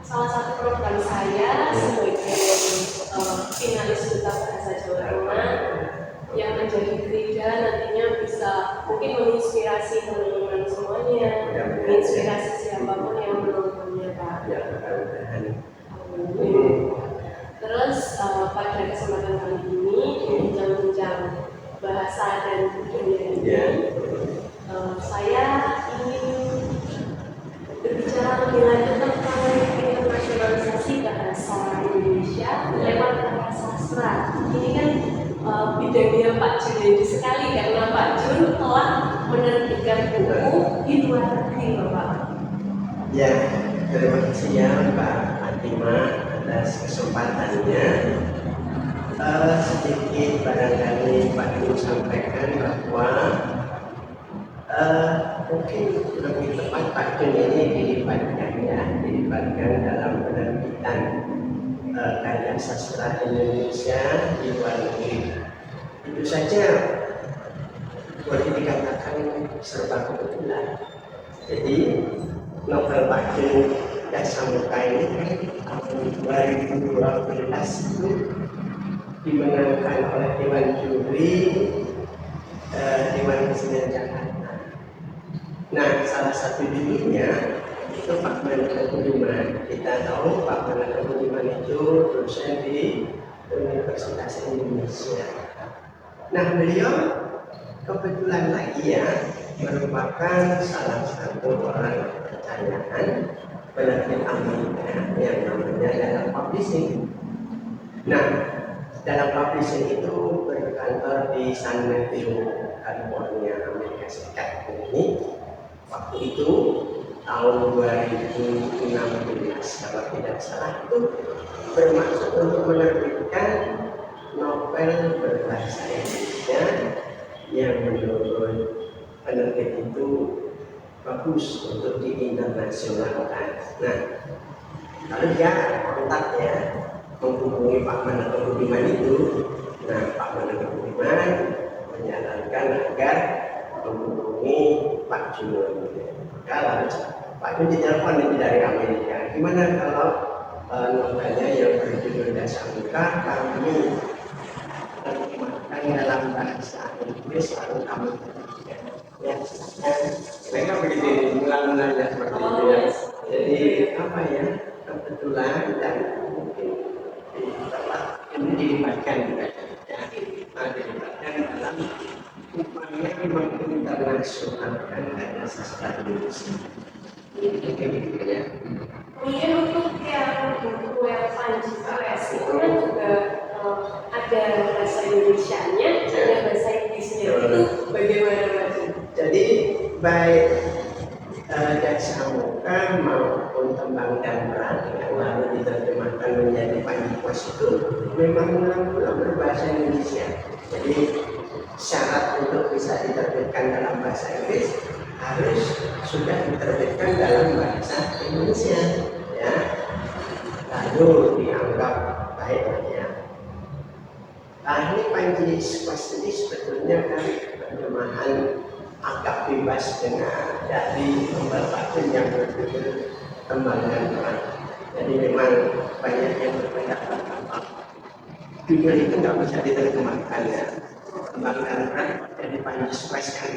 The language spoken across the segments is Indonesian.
salah satu program saya sebagai finalis Duta Bahasa Jawa Tengah yang menjadi trigger nantinya bisa mungkin menginspirasi teman-teman semuanya, menginspirasi siapapun yang menontonnya, Pak. Terus pada kesempatan kali ini di bincang-bincang bahasa dan budaya ini, saya ingin berbicara lebih lanjut tentang internasionalisasi bahasa Indonesia lewat bahasa sastra. Ini kan bidangnya Pak Jun sekali karena Pak Jun telah menerbitkan buku di luar negeri, Bapak. Ya, terima kasih ya Mbak Fatima atas kesempatannya. Sedikit barangkali Pak Jun sampaikan bahwa mungkin lebih tepat Pak Jun ini dilibatkan dalam penerbitan karya sastra Indonesia di luar negeri. Itu saja boleh dikatakan serba kebetulan. Jadi novel Pak Jun Dasamuka ini kan tahun 2012 itu dimenangkan oleh Dewan Juri Dewan Kesenian Jakarta. Nah, salah satu jurinya itu Pak Maneka Budiman. Kita tahu Pak Maneka Budiman itu dosen di Universitas Indonesia. Nah, beliau kebetulan lagi ya merupakan salah satu orang kepercayaan penerbit Amerika yang namanya Dalam Publishing. Nah, Dalam Publishing itu berkantor di San Mateo, California, Amerika Serikat ini. Waktu itu tahun 2016 kalau tidak salah itu bermaksud untuk menerbitkan novel berbahasa Indonesia yang menurut penerbit itu bagus untuk diinternasionalkan. Nah, lalu dia kontak ya menghubungi Pak Maneka Budiman itu. Nah, Pak Maneka Budiman menyarankan agar menghubungi Pak Jun. Maka Pak Jun ditelepon itu dari Amerika. Gimana kalau novelnya yang berjudul Dasamuka kami terjemahkan dalam bahasa Inggris lalu kamu terjemahkan. Ya, mereka begitu mula-mulanya seperti itu ya. Jadi apa ya, kebetulan dan mungkin ini dilibatkan juga ya, dilibatkan dalam upaya menginternasionalkan karya sastra Indonesia. Ini kayak gitu ya. Kemudian untuk yang buku yang Panji KS itu kan juga ada bahasa Indonesianya, ada bahasa Inggrisnya. Itu bagaimana Pak? Jadi baik Dasamuka maupun Tembang dan Perang yang lalu diterjemahkan menjadi Panji Kuas itu memang mula-mula berbahasa Indonesia. Jadi syarat untuk bisa diterbitkan dalam bahasa Inggris harus sudah diterbitkan dalam bahasa Indonesia ya, lalu dianggap baik ya. Nah, ini Panji Kuas ini sebetulnya kan terjemahan agak bebas dengan dari novel Pak Jun yang berjudul Tembang dan Perang. Jadi memang banyak yang berpendapat bahwa judul itu nggak bisa diterjemahkan ya. Tembang dan Perang jadi Panji Kuas kan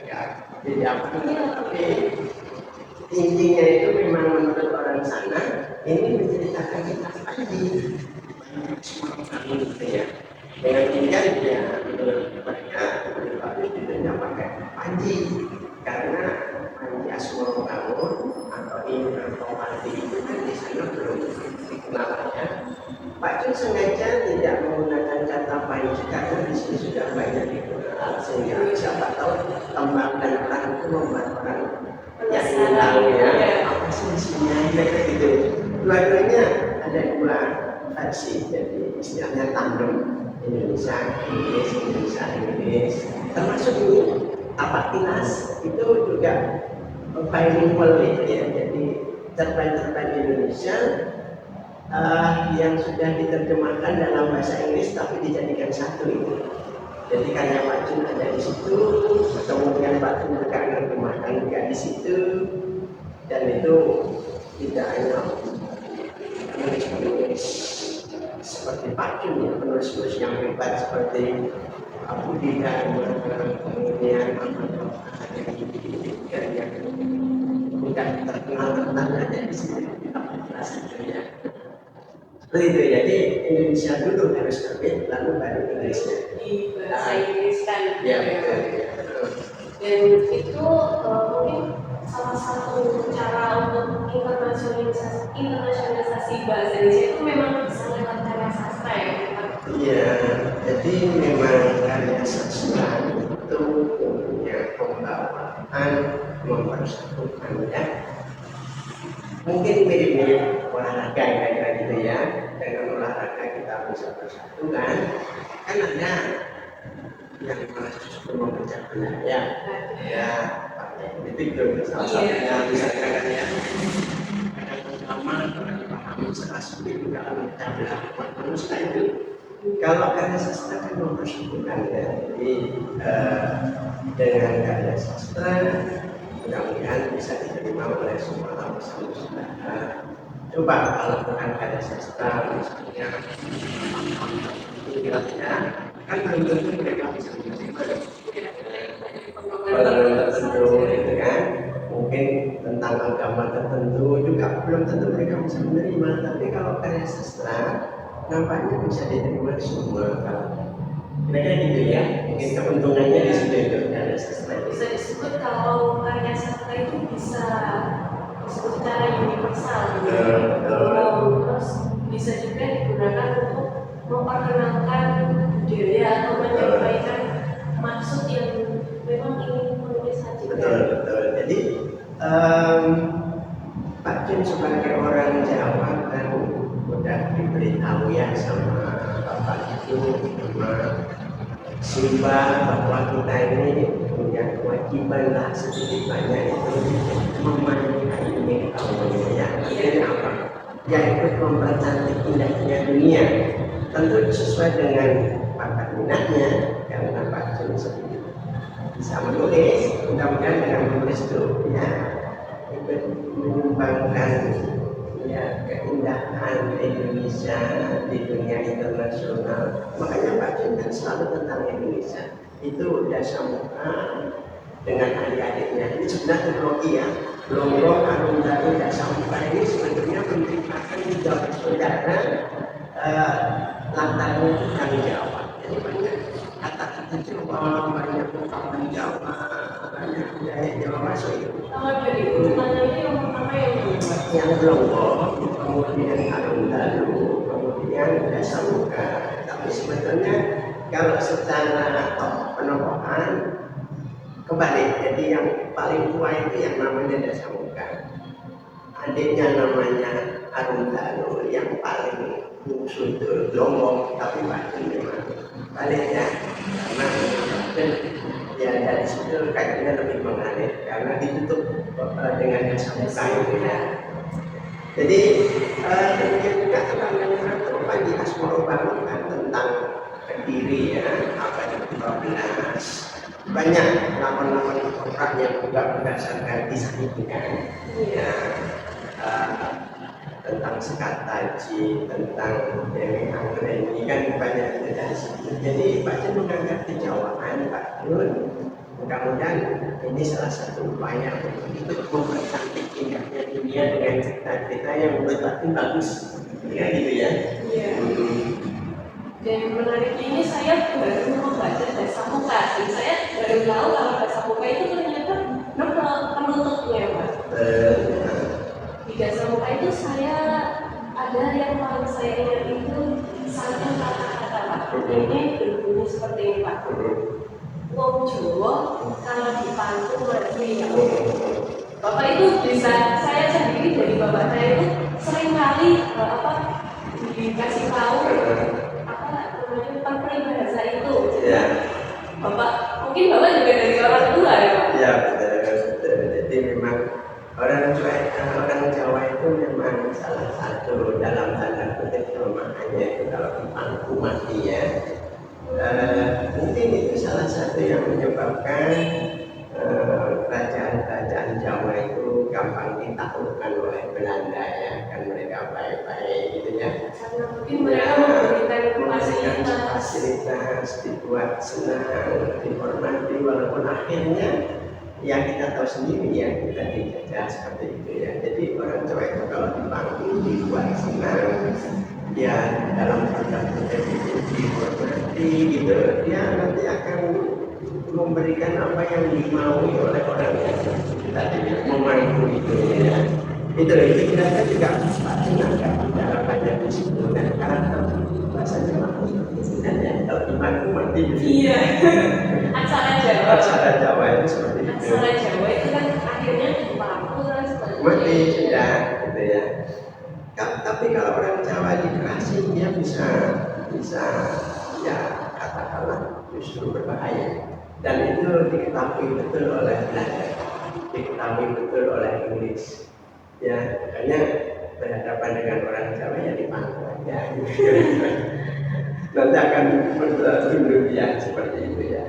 ya. Jadi apa? Tapi intinya itu memang menurut orang sana ini menceritakan tentang Panji. Gitu ya. Dengan tinggal ya menurut mereka judulnya pakai Panji karena Panji Asmorokamun atau Indrapati itu kan di sana belum dikenal ya. Pak Jun sengaja tidak menggunakan kata Panji karena di sini sudah banyak dikenal sehingga siapa tahu Tembang dan Perang itu membuat orang yang hilang ya apa sih isinya gitu. Dua-duanya ada dua versi, jadi istilahnya tandem. Indonesia Inggris termasuk ini Apatilas itu juga bilingual ya, jadi cerpen-cerpen Indonesia yang sudah diterjemahkan dalam bahasa Inggris tapi dijadikan satu itu. Jadi karya Pak Jun ada di situ, kemudian Pak Jun juga menerjemahkan juga di situ, dan itu tidak hanya penulis seperti Pak Jun, ya, penulis-penulis yang hebat seperti Abu Dharma, kemudian yang bukan terkenal tentangnya di sini ya. Seperti itu, jadi Indonesia dulu harus terbit, lalu baru Inggrisnya di bahasa Inggris kan. Ya, betul. Dan itu mungkin salah satu cara untuk internasionalisasi bahasa Indonesia itu memang bisa lewat karya sastra ya Pak? Iya, jadi memang karya sastra itu punya pembawaan mempersatukan ya. Mungkin mirip-mirip olahraga kira-kira gitu ya. Dengan olahraga kita bisa bersatu kan ada yang malah justru memecah belah ya. Ya, itu salah satunya misalkan kan ya. Kadang dipahami secara sulit juga memecah belah manusia itu. Kalau karya sastra kan mempersatukan ya. Jadi dengan karya sastra mudah-mudahan bisa diterima oleh semua lapisan masyarakat. Coba kalau bukan karya sastra misalnya ya, kan belum tentu mereka bisa menerima tertentu gitu kan, mungkin tentang agama tertentu juga belum tentu mereka bisa menerima. Tapi kalau karya sastra nampaknya bisa diterima semua. Kira-kira gitu ya, mungkin keuntungannya di situ itu karya sastra. Bisa disebut kalau karya sastra itu bisa disebut secara universal, terus bisa juga digunakan untuk memperkenalkan budaya atau menyampaikan maksud yang memang ingin menulis saja. Betul. Jadi Pak Jun sebagai orang Jawa kan udah diberitahu ya sama Bapak itu sama Simba bahwa kita ini punya kewajiban lah sedikit banyak itu memajukan ini kaumnya ya. Ini apa? Yaitu mempercantik indahnya dunia. Tentu sesuai dengan bakat minatnya karena Pak Jun sendiri bisa menulis. Mudah-mudahan dengan menulis itu ya ikut menyumbangkan ya keindahan Indonesia di dunia internasional. Makanya Pak Jun kan selalu tentang Indonesia. Itu Dasamuka dengan adik-adiknya. Ini sebenarnya teknologi ya. Longgong, Arundalu, Dasamuka ini sebenarnya menciptakan tiga bersaudara. Latarnya itu kami Jawa. Jadi banyak kata-kata Jawa, banyak ungkapan Jawa, banyak budaya Jawa masuk itu. Kalau dari urutannya ini yang pertama yang Longgong, kemudian Arundalu, kemudian Dasamuka. Tapi sebetulnya kalau secara penokohan kebalik, jadi yang paling tua itu yang namanya Dasamuka, adiknya namanya Arundalu, yang paling bungsu itu Longgong. Tapi Pak Jun memang baliknya karena ya dari situ kayaknya lebih mengalir karena ditutup dengan Dasamuka itu ya. Jadi demikian juga tentang Panji Asma'ul kan tentang Kediri ya, abad ke-12. Banyak laman-laman kontrak yang juga berdasarkan kisah itu kan ya, tentang Sekataji, tentang Dewi Anggreni kan banyak itu dari situ. Jadi Pak Jun mengangkat kejawaan Pak Jun. Mudah-mudahan ini salah satu upaya untuk mempercantik indahnya dunia dengan cerita-cerita yang menurut Pak Jun bagus. Ya gitu ya. Iya. Dan menariknya ini saya baru membaca Dasamuka. Dan saya baru tahu kalau Dasamuka itu ternyata penutupnya Pak. Di Dasamuka itu saya ada yang paling saya ingat itu satu kata-kata Pak. Ini berbunyi seperti ini Pak. Wong Jawa kalau dipantu mati ya. Bapak itu bisa, saya sendiri dari bapak saya itu sering kali dikasih tahu apa namanya peribahasa itu. Bapak mungkin bapak juga dari orang tua ya Pak. Ya betul. Jadi memang orang Jawa itu memang salah satu dalam tanda kutip kelemahannya itu kalau dipantu mati ya. Mungkin itu salah satu yang menyebabkan kerajaan-kerajaan Jawa itu gampang ditaklukkan oleh Belanda ya, kan mereka baik-baik gitu ya. karena mungkin mereka memberikan fasilitas, dibuat senang, dihormati, walaupun akhirnya ya kita tahu sendiri ya, kita dijajah seperti itu ya. Jadi orang Jawa itu kalau dipanggil, dibuat senang, ya dalam tanda kutip itu dihormati gitu, dia nanti akan memberikan apa yang dimaui oleh orang yang tadi memangku itu ya. Itu kira-kira juga agak bicara banyak di situ dan karakter bahasa Jawa sebenarnya kalau dipanggil mati iya. Aksara Jawa itu seperti itu. Aksara Jawa itu kan akhirnya dipaku kan seperti mati sudah gitu ya. Tapi kalau orang Jawa dikerasin dia bisa ya katakanlah justru berbahaya, dan itu diketahui betul oleh Belanda, diketahui betul oleh Inggris ya. Makanya berhadapan dengan orang Jawa ya dipangku aja nanti akan bertunduk ya seperti itu ya.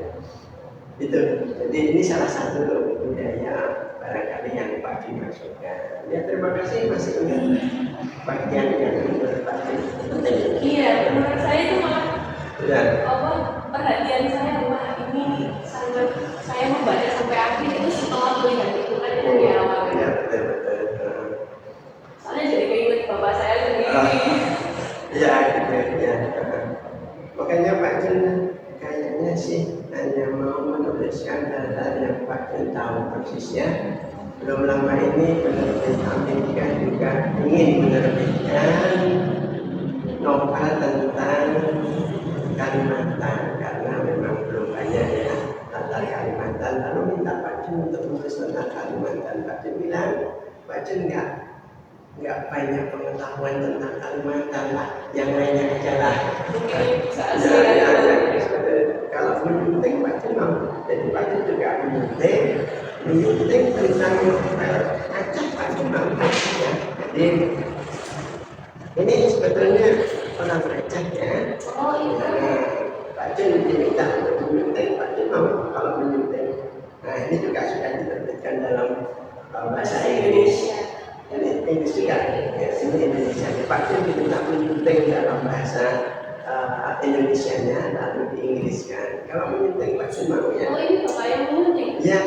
Itu jadi ini salah satu budaya barangkali yang Pak dimaksudkan ya. Terima kasih masih ingat bagian yang menurut Pak penting. Iya, menurut saya itu malah ya. Perhatian saya, wah ini sampai saya membaca sampai akhir itu setelah melihat itu kan itu di awal. Ya, betul. Soalnya jadi keinget bapak saya sendiri. Ya, gitu ya. Makanya Pak Jun kayaknya sih hanya mau menuliskan hal-hal yang Pak Jun tahu persisnya. Belum lama ini penerbit Amerika juga ingin menerbitkan novel tentang Kalimantan karena memang belum banyak ya tentang Kalimantan. Lalu minta Pak Jun untuk menulis tentang Kalimantan. Pak Jun bilang, Pak Jun nggak banyak pengetahuan tentang Kalimantan lah, yang lainnya aja lah. Ya, kalau menyunting Pak Jun mau, jadi Pak Jun juga menyunting tentang Aceh Pak Jun mau ya. Jadi ini sebetulnya orang Aceh ya. Oh iya. Pak Jun diminta untuk menyunting, Pak Jun mau kalau menyunting. Nah ini juga sudah diterbitkan dalam bahasa Inggris. Ini Inggris juga, ya, ini Indonesia. Pak Jun diminta menyunting dalam bahasa Indonesianya lalu diinggriskan. Kalau menyunting Pak Jun mau ya. Oh ini bapak yang menyunting? Ya,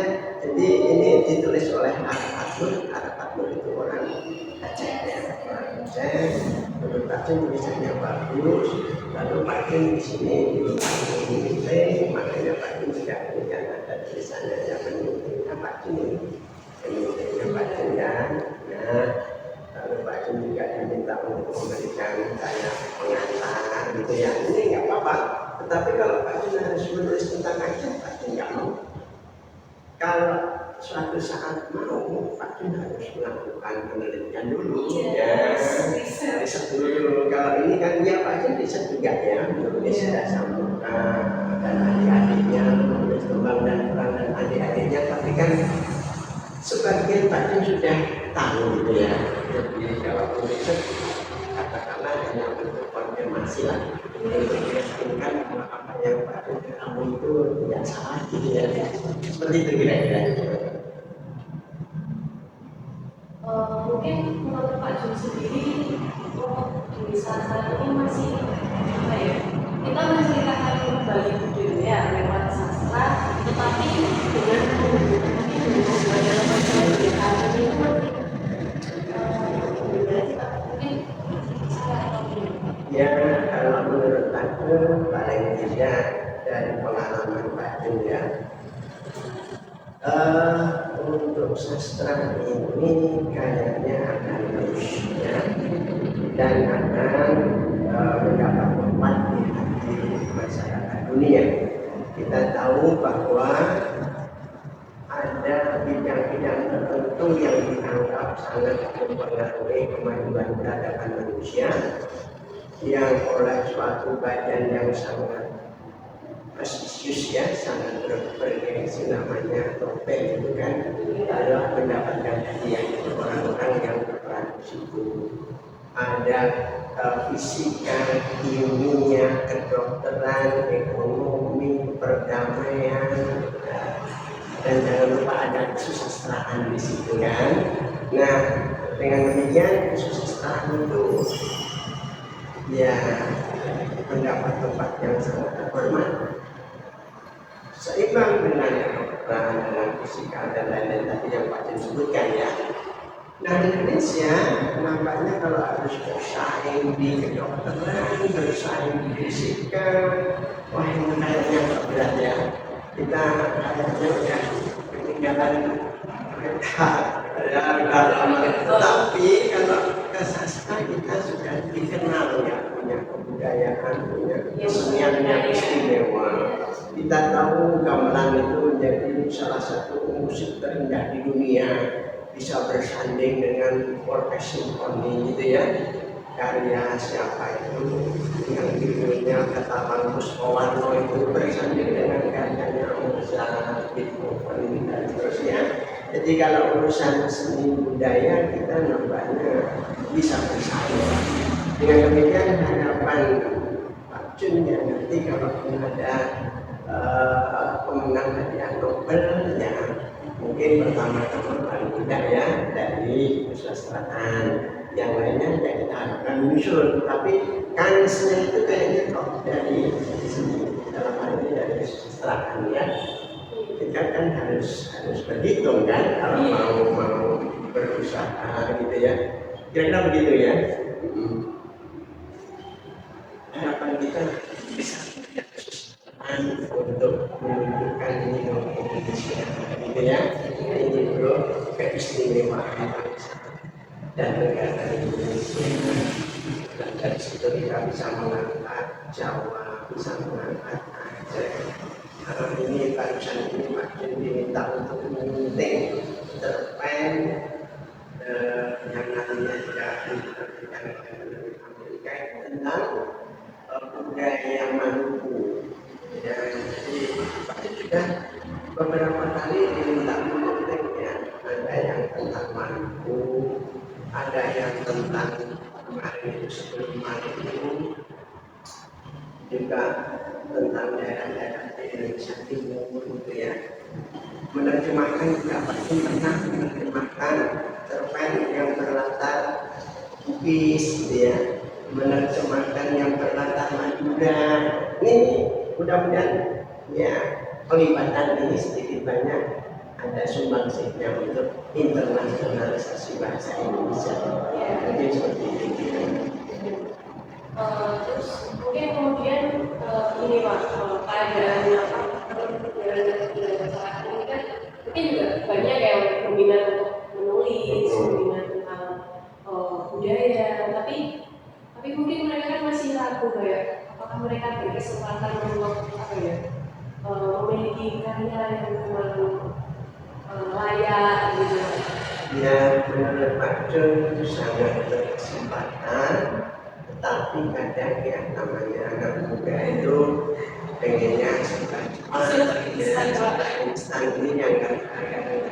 jadi ini ditulis oleh Arab Atmur itu orang Aceh ya, orang Aceh. Menurut Pak Jun tulisannya bagus. Lalu Pak Jun di sini menyunting, makanya Pak Jun juga berikan ada tulisannya yang menyuntingnya Pak Jun ini. Menyuntingnya Pak Jun ya. Nah, lalu Pak Jun juga diminta untuk memberikan kayak pengantar gitu ya. Ini nggak apa-apa. Tetapi kalau Pak Jun harus menulis tentang Aceh, Pak Jun nggak mau. Kalau suatu saat mau, Pak Jun harus melakukan penelitian dulu ya. Riset dulu. Kalau ini kan ya Pak Jun riset juga ya, menulis dasar dan adik-adiknya, menulis tembang dan perang dan adik-adiknya. Tapi kan sebagian Pak Jun sudah tahu gitu ya. Jadi kalau riset katakanlah hanya untuk konfirmasi lah, untuk meyakinkan bahwa apa yang Pak Jun tahu itu tidak salah gitu ya. Seperti itu kira-kira. Mungkin menurut Pak Jun sendiri, di saat ini masih apa ya? Kita masih akan kembali budaya lewat sastra, tetapi dengan menggunakan dalam bahasa kita ini mungkin ya kalau menurut aku paling tidak dari pengalaman Pak Jun ya, untuk sastra ini kayaknya akan terus ya, dan akan mendapat tempat di hati masyarakat dunia. Kita tahu bahwa ada bidang-bidang tertentu yang dianggap sangat mempengaruhi kemajuan peradaban manusia, yang oleh suatu badan yang sangat prestisius ya, sangat bergengsi namanya Nobel itu kan adalah mendapatkan hadiah itu orang-orang yang berperan di situ. Ada fisika, kimia, kedokteran, ekonomi, perdamaian, dan jangan lupa ada kesusastraan di situ kan. Nah dengan demikian kesusastraan itu ya mendapat tempat yang sangat terhormat, seimbang dengan kedokteran, dengan fisika dan lain-lain tadi yang Pak Jen sebutkan ya. Nah di Indonesia nampaknya kalau harus bersaing di kedokteran, bersaing di fisika, wah ini kayaknya berat ya. Kita kayaknya udah ketinggalan kereta ya, udah lama. Tapi kalau ke sastra kita sudah dikenal ya, punya kebudayaan, punya kesenian yang istimewa. Kita tahu gamelan itu menjadi salah satu musik terindah di dunia, bisa bersanding dengan orkes simfoni gitu ya. Karya siapa itu yang judulnya Ketapang Puspawarno itu bersanding dengan karyanya Mozart, Beethoven dan seterusnya. Jadi kalau urusan seni budaya kita nampaknya bisa bersaing. Dengan demikian harapan Pak Jun ya nanti kalau ada pemenang hadiah Nobel ya mungkin pertama-tama paling tidak ya dari kesusastraan, yang lainnya ya kita harapkan menyusul. Tapi kansnya itu kayaknya kok dari sini dalam hal ini dari kesusastraan ya. Kita kan harus berhitung kan kalau mau berusaha gitu ya. Kira-kira begitu ya. Harapan kita bisa untuk menunjukkan ini dong Indonesia gitu ya. Ini bro keistimewaan dan negara Indonesia, dan dari situ kita bisa mengangkat Jawa, bisa mengangkat Aceh. Ini barusan ini makin diminta untuk menyunting cerpen yang nantinya juga diterbitkan oleh Amerika tentang budaya Maluku. Ya, jadi Pak juga beberapa kali diminta menyunting ya, ada yang tentang Maluku, ada yang tentang kemarin itu sebelum Maluku, juga tentang daerah-daerah di Indonesia Timur gitu ya. Menerjemahkan juga pasti pernah menerjemahkan cerpen yang berlatar Bugis gitu ya, menerjemahkan yang berlatar Madura. Ini mudah-mudahan ya pelibatan ini sedikit banyak ada sumbangsihnya untuk internasionalisasi bahasa Indonesia. Jadi seperti itu. Terus mungkin kemudian ini Pak, keadaan apa ini kan mungkin juga banyak yang berminat untuk menulis, berminat tentang budaya, tapi mungkin mereka kan masih ragu kayak apakah mereka berkesempatan untuk apa ya memiliki karya yang memang layak gitu. Ya menurut Pak Jun sangat berkesempatan. Tapi kadang ya namanya anak muda itu pengennya cepat instan ini yang kadang-kadang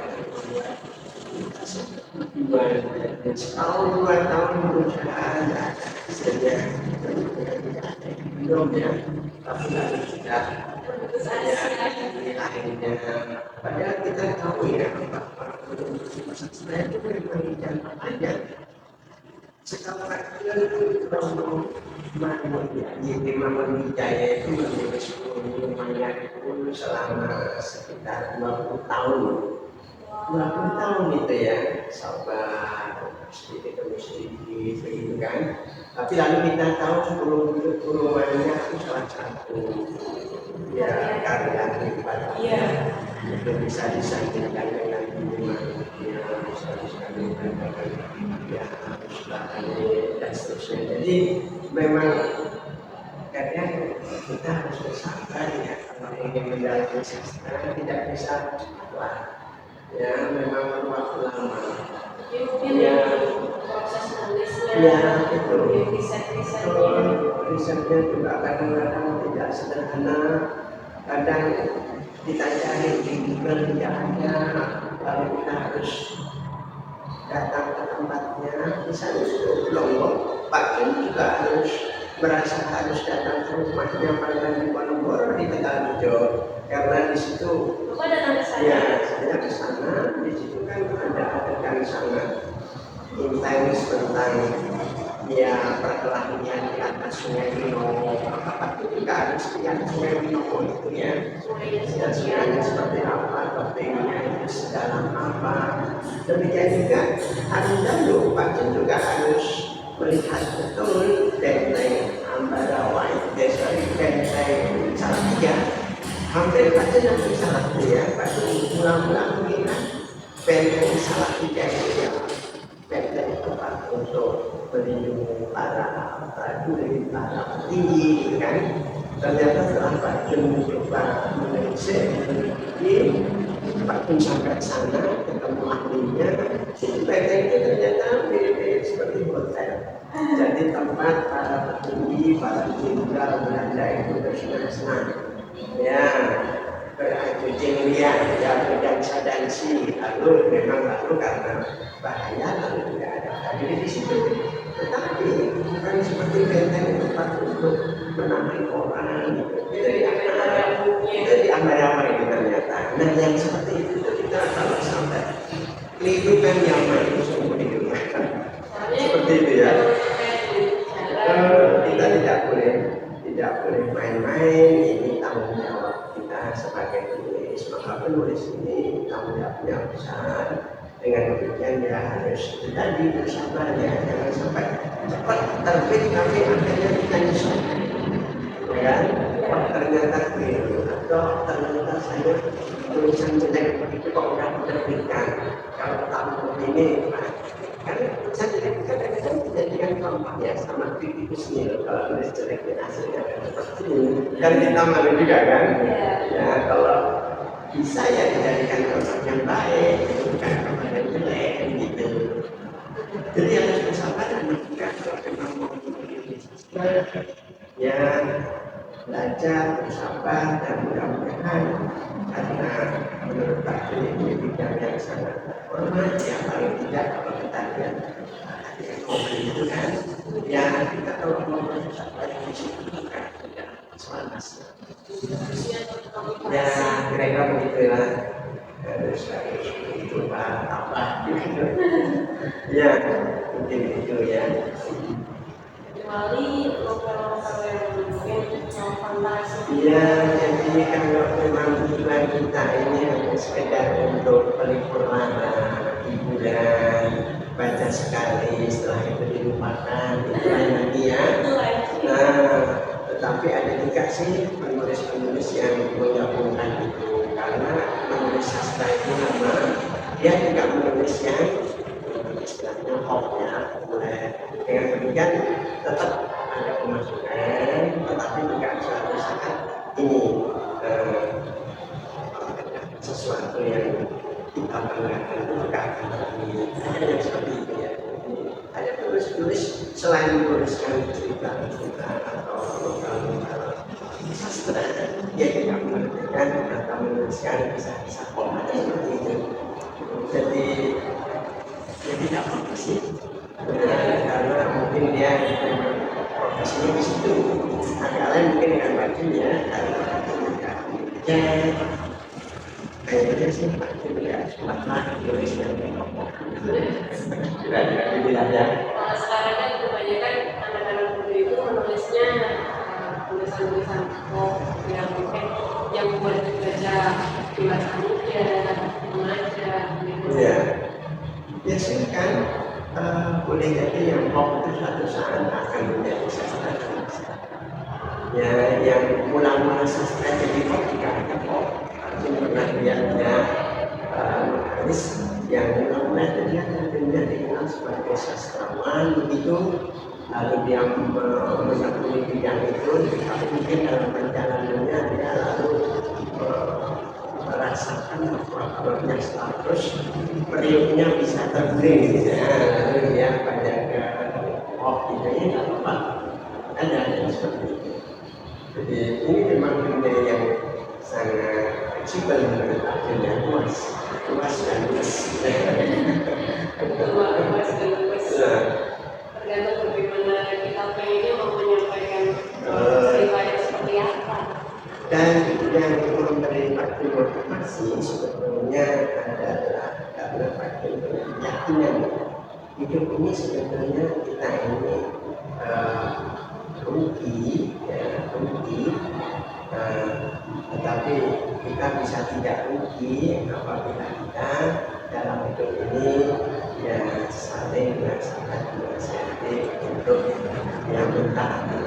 setahun 2 tahun berusaha saja belum ya, tapi lalu sudah saya nilainya. Padahal kita tahu ya bahwa saya itu memang jangka panjang. Sekarang Romo Imam Wijaya itu menulis lumayan itu selama sekitar 20 tahun. 20 tahun gitu ya, sabar, sedikit demi sedikit begitu kan. Tapi lalu kita tahu puluhannya itu salah satu ya karya hebat. Itu bisa disandingkan dengan dunia, bisa disandingkan dengan ya dan seterusnya. Jadi memang kadang kita harus bersabar ya kalau ingin mendalami sastra, tidak bisa cepat ya, memang perlu waktu lama. Ya proses nulisnya, ya itu risetnya juga kadang-kadang tidak sederhana. Kadang kita cari di Google tidak ada, lalu kita harus datang ke tempatnya. Misalnya itu Lombok, Pak Jun juga harus datang ke rumahnya pada di Ponorogo di Tegalrejo, karena di situ datang ke sana. Ya, saya ke sana. Di situ kan ada adegan sangat intens tentang ya perkelahian di atas Sungai Winomo, apakah itu juga harus di atas Sungai Winomo itu ya? Ya, sungainya seperti apa, topengnya itu sedalam apa. Demikian juga harus lalu Pak Jun juga harus melihat betul benteng Ambarawa itu, benteng Salatiga. Hampir Pak Jun hampir salah ya, Pak Jun ulang-ulang mengingat benteng Salatiga itu ya, benteng tempat untuk melindungi para prajurit, para petinggi, gitu kan. Ternyata setelah Pak Jun mencoba menelisik, Pak Jun sampai sana, ketemu ahlinya, si benteng itu ternyata mirip seperti hotel. Jadi tempat para petinggi, para jenderal Belanda itu bersenang-senang. Ya, berajeng lihat, ya berdansa-dansi, lalu memang lalu karena bahaya lalu tidak ada hadir di situ. Tetapi bukan seperti benteng tempat untuk menahan orang. Itu di Ambarawa itu ternyata. Nah yang seperti itu kita kalau sampai keliru kan nyaman itu semua digunakan. Seperti itu ya. Kita tidak boleh main-main. Ini tanggung jawab kita sebagai penulis. Maka penulis ini tanggung jawabnya besar. Dengan demikian dia harus tadi bersabar ya, jangan sampai cepat terbit tapi akhirnya kita nyesal. Ya, ternyata keliru atau ternyata saya tulisan jelek begitu kok udah menerbitkan. Kalau tahu begini, karena tulisan jelek kadang-kadang dijadikan contoh ya sama kritikus nih. Kalau tulis jelek ini hasilnya seperti ini, kan kita malu juga kan? Ya kalau bisa ya dijadikan contoh yang baik, bukan contoh yang jelek gitu. Jadi harus bersabar dan juga kalau memang mau menulis ya belajar bersabar dan mudah-mudahan karena menurut Pak Jun ini bidang yang sangat hormat ya, paling tidak kalau kita lihat yang ngobrol itu kan ya kita kalau mau bersabar di situ kan tidak selaras ya kira-kira begitulah. Harus coba tambah gitu ya, mungkin itu ya. Kecuali novel-novel yang mungkin fantasi. Iya, jadi kalau memang tujuan kita ini hanya sekedar untuk pelipur lana, hiburan, baca sekali, setelah itu dilupakan, itu lagi ya. Nah, tetapi ada juga sih penulis-penulis yang menggabungkan itu, karena menulis sastra itu nama dia juga menulis yang istilahnya hopnya, dengan demikian tetap ada pemasukan, tetapi juga suatu saat ini sesuatu yang kita banggakan itu juga akan terjadi. Ada yang seperti itu ya. Ada tulis-tulis selain menuliskan cerita-cerita atau novel-novel sastra, dia juga mengerjakan atau menuliskan kisah-kisah komik seperti itu. Jadi tidak apa sih, karena mungkin dia profesinya di situ. Agak lain mungkin dengan bajunya, ya kayaknya sih Pak Jun ya pernah tulis yang kira-kira dibilang ya. Sekarang kan kebanyakan anak-anak muda itu menulisnya tulisan-tulisan yang mungkin yang buat baca dewasa muda, remaja, gitu. Ya, ya sih kan boleh jadi yang pop itu suatu saat akan menjadi sastra. Ya, yang mula-mula sastra jadi pop juga ada pop. Aku pernah lihatnya Haris yang mula-mula dia dikenal sebagai sastrawan begitu, lalu dia menekuni bidang itu, tapi mungkin dalam perjalanannya dia lalu merasakan bahwa status periuknya bisa terguling gitu ya, lalu dia pada ke pop gitu ya, nggak apa-apa, ada yang seperti itu. Jadi ini memang dunia yang sangat fleksibel menurut aku, dan luas dan luas. Luas dan luas. Tergantung bagaimana kita pengennya mau menyampaikan ceritanya seperti apa. Dan yang memberi Pak Jun motivasi sebetulnya adalah karena Pak Jun punya keyakinan hidup ini sebetulnya kita ini rugi, ya, rugi, tetapi kita bisa tidak rugi apabila kita dalam hidup ini ya saling merasakan menasihati untuk yang mentaati,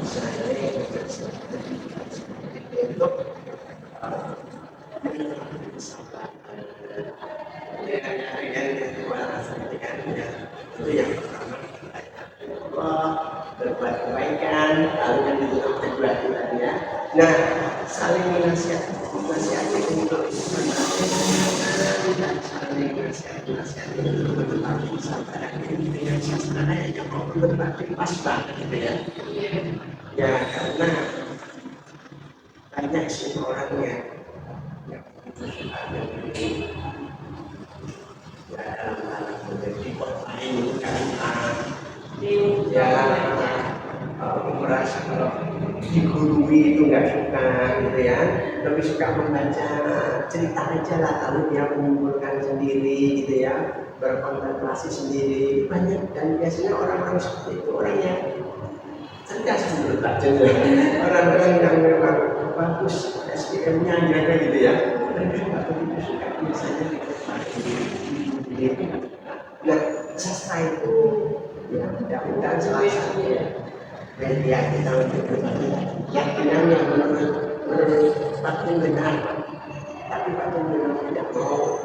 saling untuk itu yang pertama Allah berbuat kebaikan lalu yang ditutup kedua tadi ya. Nah, saling menasihati untuk saling menasihati untuk berbagi kesabaran dengan sastra yang mau berbagi pas banget gitu ya. Ya karena banyak sih orang yang dalam hal menjadi pemain kan ya merasa kalau digurui itu nggak suka gitu ya, lebih suka membaca cerita aja lah, lalu dia mengumpulkan sendiri gitu ya, berkontemplasi sendiri banyak. Dan biasanya orang-orang seperti itu orang yang cerdas menurut baca, orang-orang yang memang bagus SDM-nya jaga gitu ya, mereka nggak begitu suka biasanya gitu. Nah, sastra itu ya mudah-mudahan salah satu media kita untuk berbagi keyakinan yang menurut Batin benar, tapi Batin benar tidak mau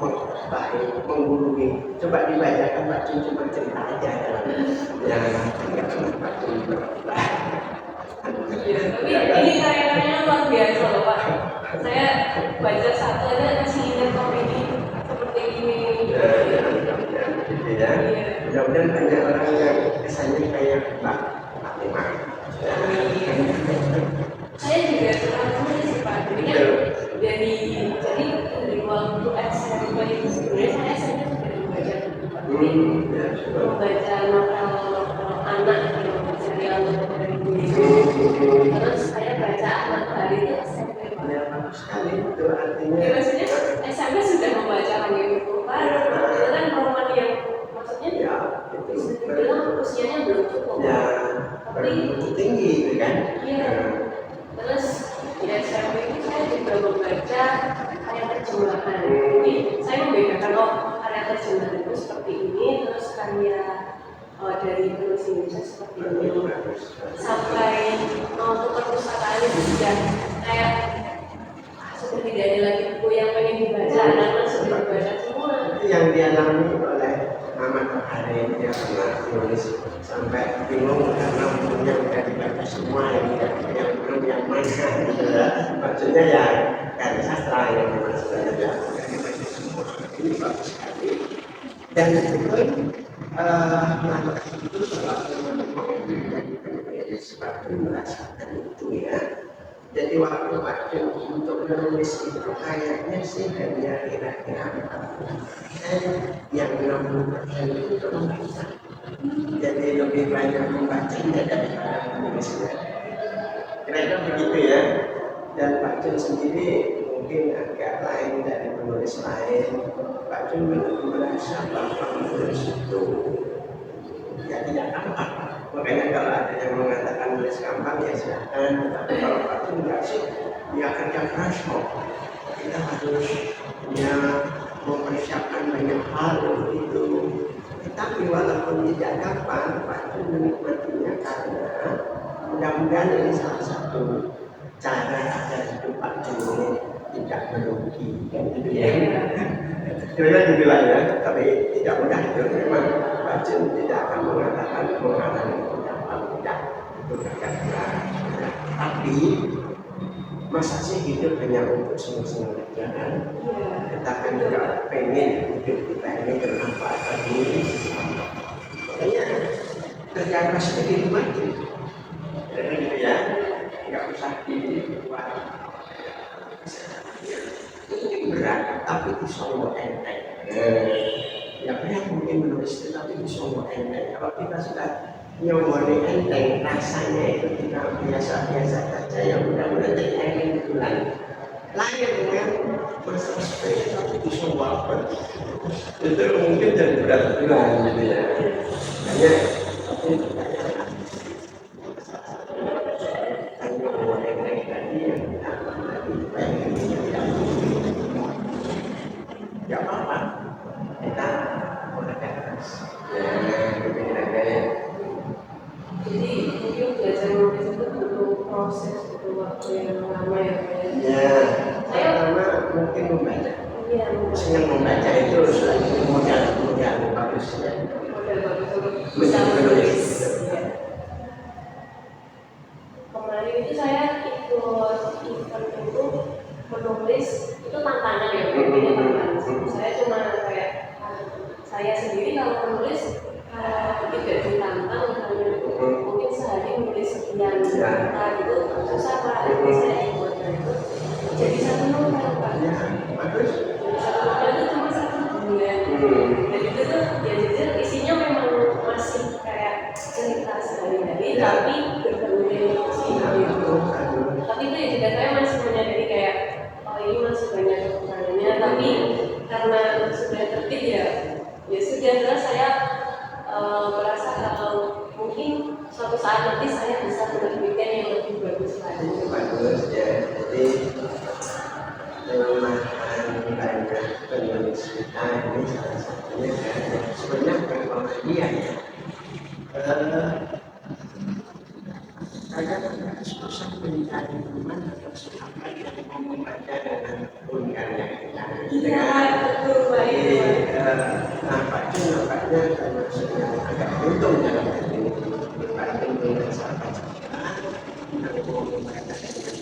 menggurui. Coba dibacakan Batin cuma cerita aja dalam yang tidak pernah Batin berubah. Ini karya-karyanya luar biasa loh Pak. Saya baca satu aja masih ingat komedi seperti ini. Ya, mudah-mudahan banyak orang yang kesannya kayak Pak Imam. Saya juga suka menulis sih Pak. Jadi dari waktu SMP itu sebenarnya saya SMP sudah membaca buku Pak. Membaca novel anak yang serial dari dulu. Terus saya baca anak hari itu SMP Pak. Ya, bagus sekali itu artinya. Ya, maksudnya SMP sudah membaca lagi buku Pak. Itu kan roman yang maksudnya Ya, bisa dibilang usianya belum cukup. Ya, Tapi tinggi itu kan. iya. Terus di SMP itu saya juga membaca karya terjemahan. Jadi saya membedakan karya terjemahan itu seperti ini, terus karya dari penulis Indonesia seperti ini. Sampai untuk perpustakaan itu sudah kayak sudah tidak ada lagi buku yang pengen dibaca, anak-anak sudah dibaca semua. Itu yang dialami oleh Muhammad Tohari, dia pernah menulis sampai bingung karena bukunya udah dibaca semua, yang belum yang mana gitu ya. Maksudnya ya karya sastra yang memang sebenarnya dibaca semua. Ini bagus sekali. Dan itu melakukan itu selalu menulis seperti merasakan itu ya. Jadi waktu untuk menulis itu kayaknya sih hanya kira-kira yang 60% itu untuk membaca. Jadi lebih banyak membacanya daripada menulisnya. Kira-kira begitu ya. Dan Pak Jun sendiri mungkin agak lain dari penulis lain. Pak Jun merasa bahwa menulis itu ya tidak gampang. Makanya kalau ada yang mengatakan nulis gampang ya silahkan. Tapi kalau Pak Jun enggak sih, dia kerja keras kok. Kita harus ya mempersiapkan banyak hal untuk itu. Tetapi walaupun tidak gampang, Pak Jun menikmatinya karena mudah-mudahan ini salah satu cara agar hidup Pak Jun ini tidak merugikan gitu ya. Kira-kira gitu lah ya, tapi tidak mudah itu. Memang Pak Jun tidak akan mengatakan menghalangi pendapat, tidak, itu tidak benar. Tapi masa sih hidup hanya untuk senang-senang aja kan? Kita kan juga pengen hidup kita ini bermanfaat bagi makanya kerja keras itu dinikmati. Gitu ya, nggak usah dibuat mungkin berat, tapi disongok enteng. Ya berat mungkin menulis itu, tapi disongok enteng. Kalau kita sudah nyongoni enteng, rasanya itu kita biasa-biasa saja. Ya mudah-mudahan jadi enteng bulan. Lain dengan bersesuai tapi disongok apa? Itu mungkin jadi berat duluan gitu ya. Makanya nggak apa-apa, kita mengadakan ya begini. Jadi mungkin belajar menulis itu butuh proses, butuh waktu yang lama ya Pak ya. Ya, pertama mungkin membaca. Iya, Senang membaca itu modal bagus ya. model bagus untuk bisa menulis. Ya. Kemarin itu saya ikut event itu menulis itu tantangan ya, intinya tantangan. Saya cuma kayak saya sendiri kalau menulis tidak ditantang misalnya mungkin sehari menulis sekian kata gitu susah Pak. Jadi saya ikutnya itu jadi satu novel Pak. Ya, bagus. Jadi satu novel itu cuma 1 bulan. Dan itu tuh ya jujur isinya memang masih kayak cerita sehari-hari tapi berbentuk gitu. Tapi itu ya juga saya masih menyadari kayak oh ini masih banyak kekurangannya, tapi karena sudah tertib ya sudah terus saya merasa kalau mungkin suatu saat nanti saya bisa menerbitkan yang lebih bagus lagi. Bagus ya, jadi memang banyak penulis kita ini salah satunya sebenarnya bukan komedian ya. Kadang agak susah mencari teman atau sahabat yang mau membaca dengan karya kita. Iya, betul baik. Nampaknya termasuk yang agak untung dalam hal ini dibanding dengan sahabat kita yang mau membaca dengan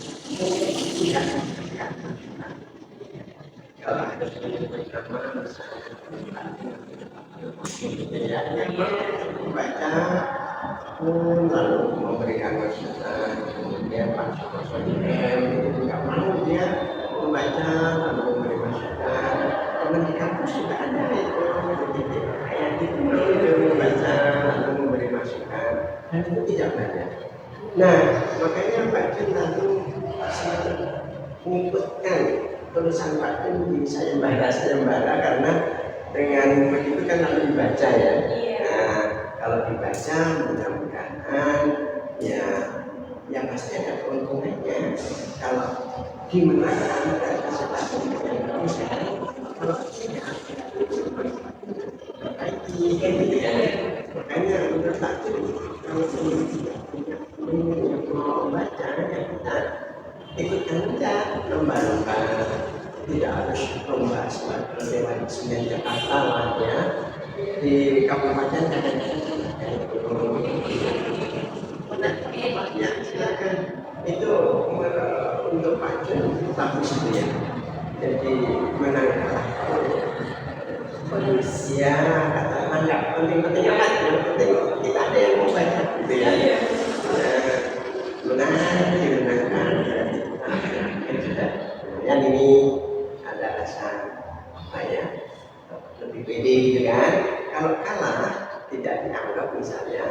tidak. Kalau ada yang bersama ya, yang membaca lalu memberikan masukan, kemudian masuk itu tidak mau dia membaca lalu memberi masukan. Teman di kampus juga ada itu kayak gitu membaca lalu memberi masukan, dan itu tidak banyak. Nah, makanya Pak Jun lalu mengikutkan tulisan Pak Jun di sayembara karena dengan begitu kan lalu dibaca ya. Nah, kalau dibaca mudah-mudahan ya yang pasti ada keuntungannya. Kalau dimenangkan dan kesempatan yang bisa, kalau tidak perbaiki kan gitu ya. Makanya menurut aku kalau tidak mau baca ya kita ikutkan saja lomba-lomba, tidak harus lomba sebagai Dewan Kesenian Jakarta lah ya. Di kabupaten kadang-kadang ya silakan itu untuk Pak Jun bagus itu ya. Jadi menang ya katakan nggak penting-penting amat, yang penting kita ada yang mau baca gitu ya. Menang dimenangkan yang ini ada rasa apa ya lebih pede gitu kan. Kalau kalah tidak dianggap misalnya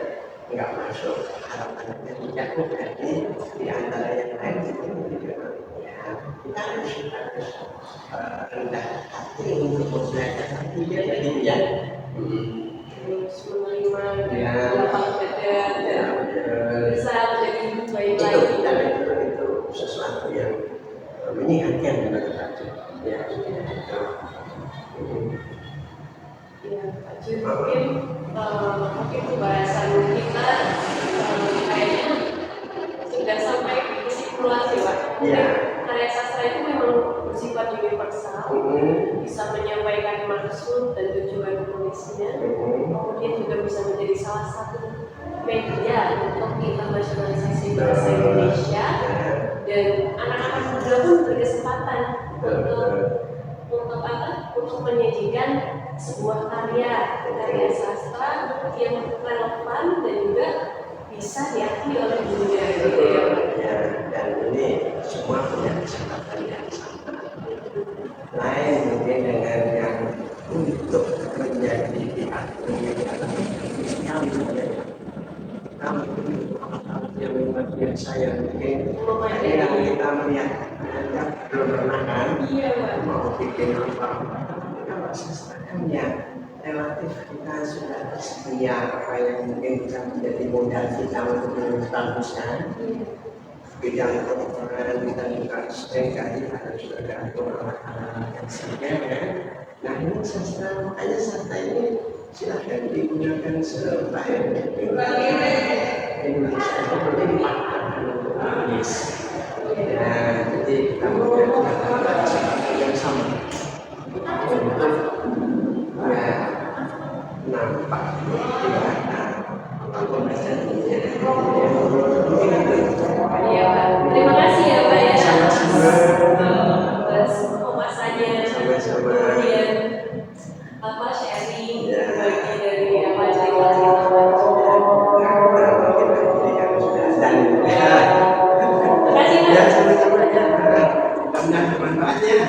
nggak masuk harapannya tidak berarti di antara yang lain itu juga ya kita harus rendah hati untuk belajar hati dia tadi ya. Terus menerima Ya. lapang dada dan berusaha menjadi lebih baik lagi. Itu sesuatu yang menyehatkan menurut aku ya. Ya, Pak Jun, mungkin pembahasan kita kayaknya sudah sampai kesimpulan Pak. Ya. Karya sastra itu memang bersifat universal, bisa menyampaikan maksud dan tujuan penulisnya, kemudian juga bisa menjadi salah satu media untuk internasionalisasi bahasa Indonesia, dan anak-anak muda pun berkesempatan untuk menyajikan sebuah karya sastra yang relevan dan juga bisa diakui oleh dunia gitu ya Pak. Ya, dan ini semua punya kesempatan yang sama. Lain mungkin dengan yang untuk menjadi diakui yang luar biasa yang mungkin yang kita melihat belum pernah kan Iya Pak. mau bikin apa kalau sastranya relatif kita sudah tersedia apa yang mungkin bisa menjadi modal kita untuk melestarikan bidang kedokteran, bidang karstek, harus ada alat-alat dan sebagainya. Nah ini sastra, makanya sastra ini silahkan digunakan sebaik-baiknya. Indonesia itu boleh dimanfaatkan untuk menulis. Nah, jadi kita menggunakan sastra yang sama untuk nampak di mana pembahasannya. Iya, Pak. Terima kasih ya, Pak ya. Sama-sama. Atas pemasannya. Sama-sama. Kemudian apa sharing Ya. bagi dari apa cerita-cerita Pak. Dan Terima kasih, Pak. ya sama-sama ya. Mudah-mudahan bermanfaat ya.